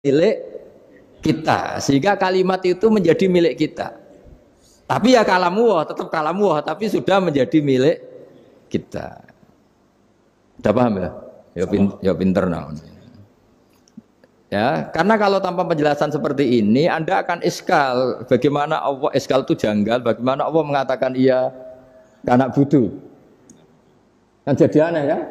milik kita, sehingga kalimat itu menjadi milik kita. Tapi ya kalamullah, tetap kalamullah, tapi sudah menjadi milik kita. Udah paham ya? Ya pinter namanya. Ya, karena kalau tanpa penjelasan seperti ini, Anda akan iskal. Bagaimana Allah, iskal itu janggal, bagaimana Allah mengatakan iya anak budu. Kan jadi aneh kan?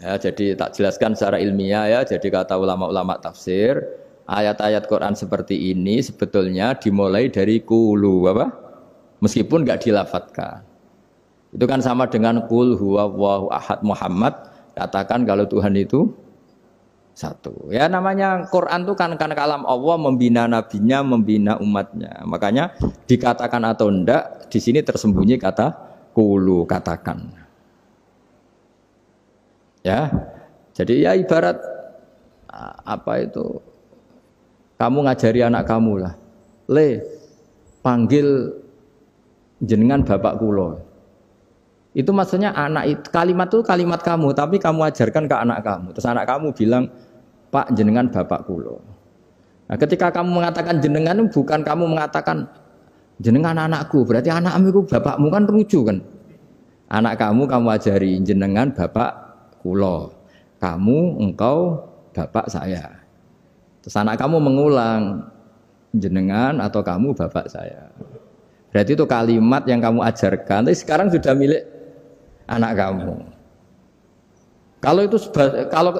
Ya, jadi tak jelaskan secara ilmiah ya. Jadi kata ulama-ulama tafsir, ayat-ayat Quran seperti ini sebetulnya dimulai dari kulu apa? Meskipun nggak dilafatkan. Itu kan sama dengan qul huwallahu ahad Muhammad. Katakan kalau Tuhan itu satu. Ya namanya Quran itu kan kalam Allah, membina nabinya, membina umatnya. Makanya dikatakan atau enggak, di sini tersembunyi kata qulu, katakan. Ya. Jadi ya ibarat apa itu? Kamu ngajari anak kamu lah. Panggil jenengan bapak kula. Itu maksudnya anak itu, kalimat itu kalimat kamu, tapi kamu ajarkan ke anak kamu. Terus anak kamu bilang, Pak jenengan bapak kulo. Nah, ketika kamu mengatakan jenengan, bukan kamu mengatakan jenengan anakku, berarti anakmu itu bapakmu, kan lucu kan? Anak kamu ajari jenengan bapak kulo. Kamu, engkau, bapak saya. Terus anak kamu mengulang, jenengan atau kamu bapak saya. Berarti itu kalimat yang kamu ajarkan, tapi sekarang sudah milik anak kamu. Kalau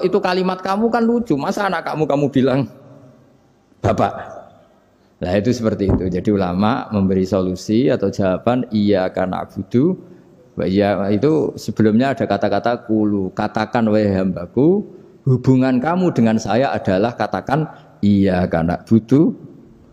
itu kalimat kamu kan lucu, masa anak kamu bilang bapak. Nah itu seperti itu. Jadi ulama memberi solusi atau jawaban iya karena abudu. Ya itu sebelumnya ada kata-kata kulu, katakan wahai hambaku, hubungan kamu dengan saya adalah katakan iya karena abudu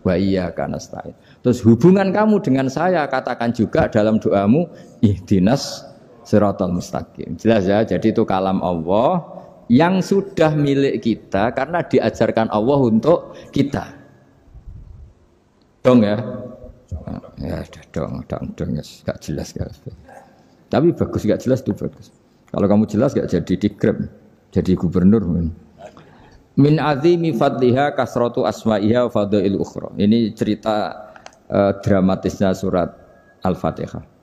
wa iya karena nasta'in. Terus hubungan kamu dengan saya katakan juga dalam doamu ihdinas siratal mustaqim. Jelas ya, jadi itu kalam Allah yang sudah milik kita karena diajarkan Allah untuk kita. Dong ya? Ya dong, gak jelas gak. Tapi bagus gak jelas itu bagus. Kalau kamu jelas gak jadi digrab, jadi gubernur. Min azimi fadliha kasratu asma'iha fadail ukhra. Ini cerita dramatisnya surat Al-Fatihah.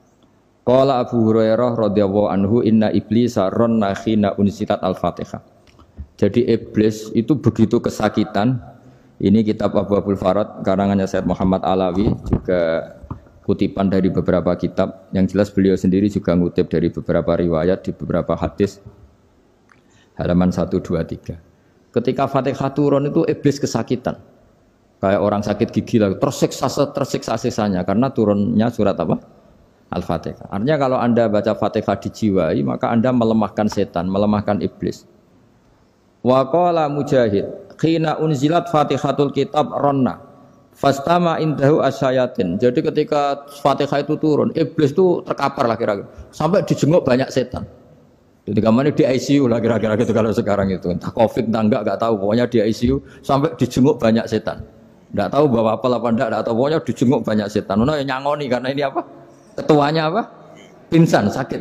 Qala Abu Hurairah radhiyallahu anhu inna iblisa ranna khina unsitat Al-Fatihah. Jadi iblis itu begitu kesakitan. Ini kitab Abu Abul Farad karangannya Syed Muhammad Alawi, juga kutipan dari beberapa kitab. Yang jelas beliau sendiri juga ngutip dari beberapa riwayat di beberapa hadis. Halaman 123. Ketika Fatihah turun itu iblis kesakitan. Kayak orang sakit gigi lah, tersiksa sisanya karena turunnya surat apa? Al-Fatihah. Artinya kalau Anda baca Fatihah dijiwai, maka Anda melemahkan setan, melemahkan iblis. Wa qala Mujahid, khina unzilat Fatihatul kitab ronna fastama indahu asyayatin. Jadi ketika Fatihah itu turun, iblis itu terkapar lah kira-kira. Sampai dijenguk banyak setan. Jadi kemana di ICU lah kira-kira gitu kalau sekarang itu. Entah COVID entah enggak tahu, pokoknya di ICU sampai dijenguk banyak setan. Enggak tahu bawa apa enggak tahu, pokoknya dijenguk banyak setan. Ono yang nyangoni karena ini apa? Ketuanya apa? Pingsan, sakit.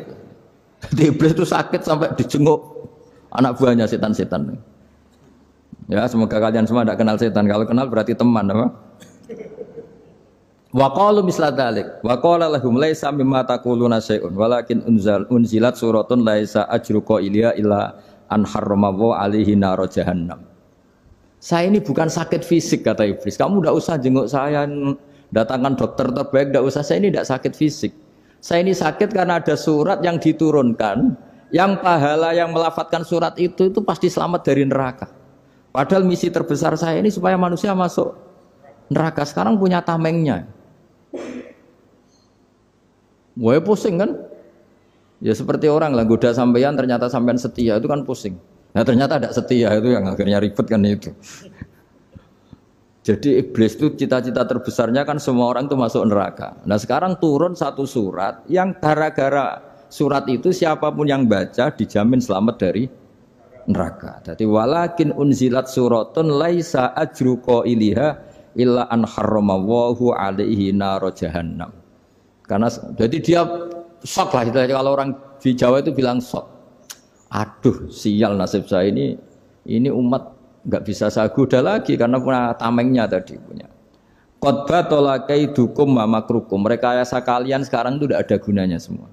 Jadi iblis itu sakit sampai dijenguk anak buahnya setan-setan. Ya, semoga kalian semua tidak kenal setan. Kalau kenal berarti teman, apa? Wa qalu misla dzalik. Wa qala lahum laisa mimma taquluna syai'un walakin unzilat suratun laisa ajru qailiha illa an harramahu alaihi nar jahannam. Saya ini bukan sakit fisik kata iblis. Kamu tidak usah jenguk saya, datangkan dokter terbaik, tidak usah. Saya ini tidak sakit fisik. Saya ini sakit karena ada surat yang diturunkan, yang pahala yang melafatkan surat itu pasti selamat dari neraka. Padahal misi terbesar saya ini supaya manusia masuk neraka. Sekarang punya tamengnya. Wah pusing kan? Ya seperti orang lah goda sampean, ternyata sampean setia, itu kan pusing. Nah ternyata tidak setia, itu yang akhirnya ribet kan itu. Jadi iblis itu cita-cita terbesarnya kan semua orang itu masuk neraka. Nah sekarang turun satu surat yang gara-gara surat itu siapapun yang baca dijamin selamat dari neraka. Jadi walakin unzilat suratun laisa ajru qailiha illa an harramahu alaihi nar jahannam. Karena jadi dia shock lah, kalau orang di Jawa itu bilang shock. Aduh sial nasib saya ini Ini umat nggak bisa saya goda lagi karena punya tamengnya tadi punya. Qad batala kaidukum wa makrukum. Rekayasa kalian sekarang itu tidak ada gunanya semua.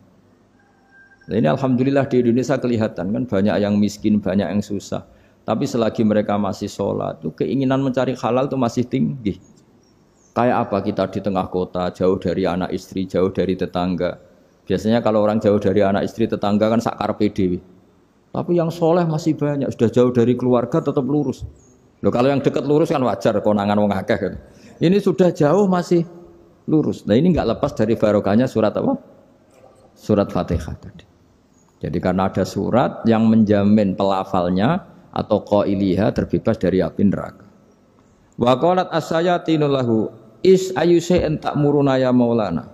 Nah, ini alhamdulillah di Indonesia kelihatan kan banyak yang miskin, banyak yang susah. Tapi selagi mereka masih sholat, itu keinginan mencari halal itu masih tinggi. Kayak apa kita di tengah kota, jauh dari anak istri, jauh dari tetangga. Biasanya kalau orang jauh dari anak istri, tetangga kan sakar PDW. Tapi yang soleh masih banyak, sudah jauh dari keluarga tetap lurus. Loh, kalau yang dekat lurus kan wajar, konangan wong akeh kan. Ini sudah jauh masih lurus. Nah ini nggak lepas dari barokahnya surat apa? Surat Fatihah tadi. Jadi karena ada surat yang menjamin pelafalnya atau qailiha terbebas dari api neraka. Wa qalat as-sayatinu lahu is ayyusa'in ta'muruna ya maulana.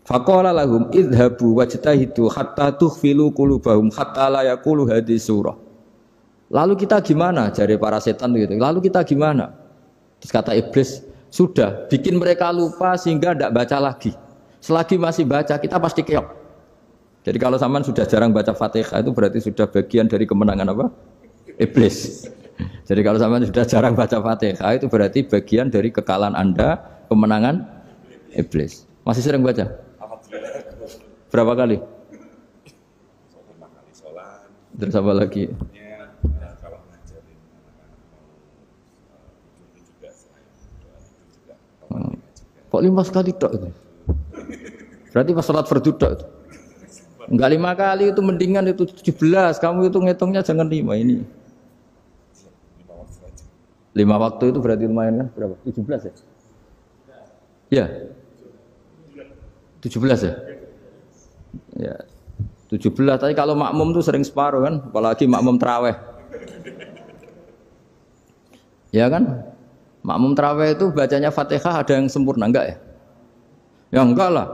Faqala lahum idhabu wajtahidu hatta tukhfilu qulubahum hatta la yaqulu hadhihi surah. Lalu kita gimana? Jari para setan gitu. Lalu kita gimana? Terus kata iblis, sudah bikin mereka lupa sehingga tidak baca lagi. Selagi masih baca kita pasti keok. Jadi kalau sampean sudah jarang baca Fatihah itu berarti sudah bagian dari kemenangan apa? Iblis. Jadi kalau sampean sudah jarang baca Fatihah itu berarti bagian dari kekalahan Anda, kemenangan iblis. Masih sering baca? Berapa kali? Terus apa lagi? Kok 5 kali tok itu? Berarti pas sholat fardu tok itu. Enggak 5 kali itu mendingan itu 17. Kamu itu ngitungnya jangan 5 ini. 5 waktu itu berarti lumayan kan? Berapa? 17 ya? Ya. 17 ya? Ya. 17, tapi kalau makmum tuh sering separuh kan, apalagi makmum tarawih. Ya kan? Makmum tarawih itu bacanya Fatihah ada yang sempurna enggak ya? Ya enggak lah.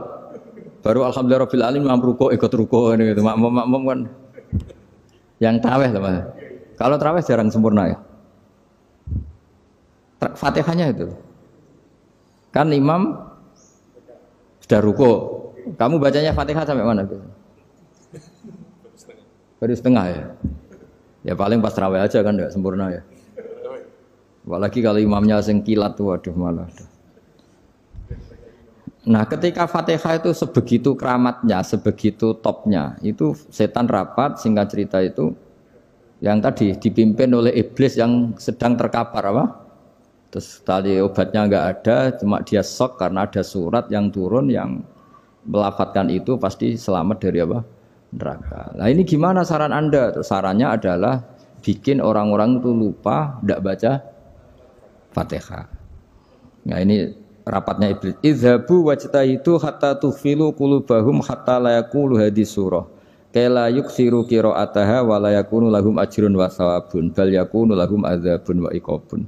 Baru alhamdulillah rabbil alamin mampu ruko ikut ruko gitu. Makmum kan yang tarawih lah Mas. Kalau tarawih jarang sempurna ya. Fatihahnya itu. Kan imam sudah ruko. Kamu bacanya Fatihah sampai mana gitu? Baru setengah ya. Ya paling pas tarawih aja kan enggak sempurna ya. Apalagi kalau imamnya sing kilat tuh waduh malah. Nah, ketika Fatihah itu sebegitu keramatnya, sebegitu topnya, itu setan rapat, singkat cerita itu yang tadi dipimpin oleh iblis yang sedang terkapar apa? Terus tali obatnya enggak ada, cuma dia shock karena ada surat yang turun yang melafatkan itu pasti selamat dari apa? Neraka. Nah, ini gimana saran Anda? Terus sarannya adalah bikin orang-orang itu lupa, tidak baca Fatihah. Nah ini rapatnya iblis. Idhabu wajtahidu hatta tukhfilu qulubahum hatta la yaqulu hadhihi surah. Kala yuksiru qira'ataha wa la yakunu lahum ajrun wa thawabun bal yakunu lahum adzabun wa iqabun.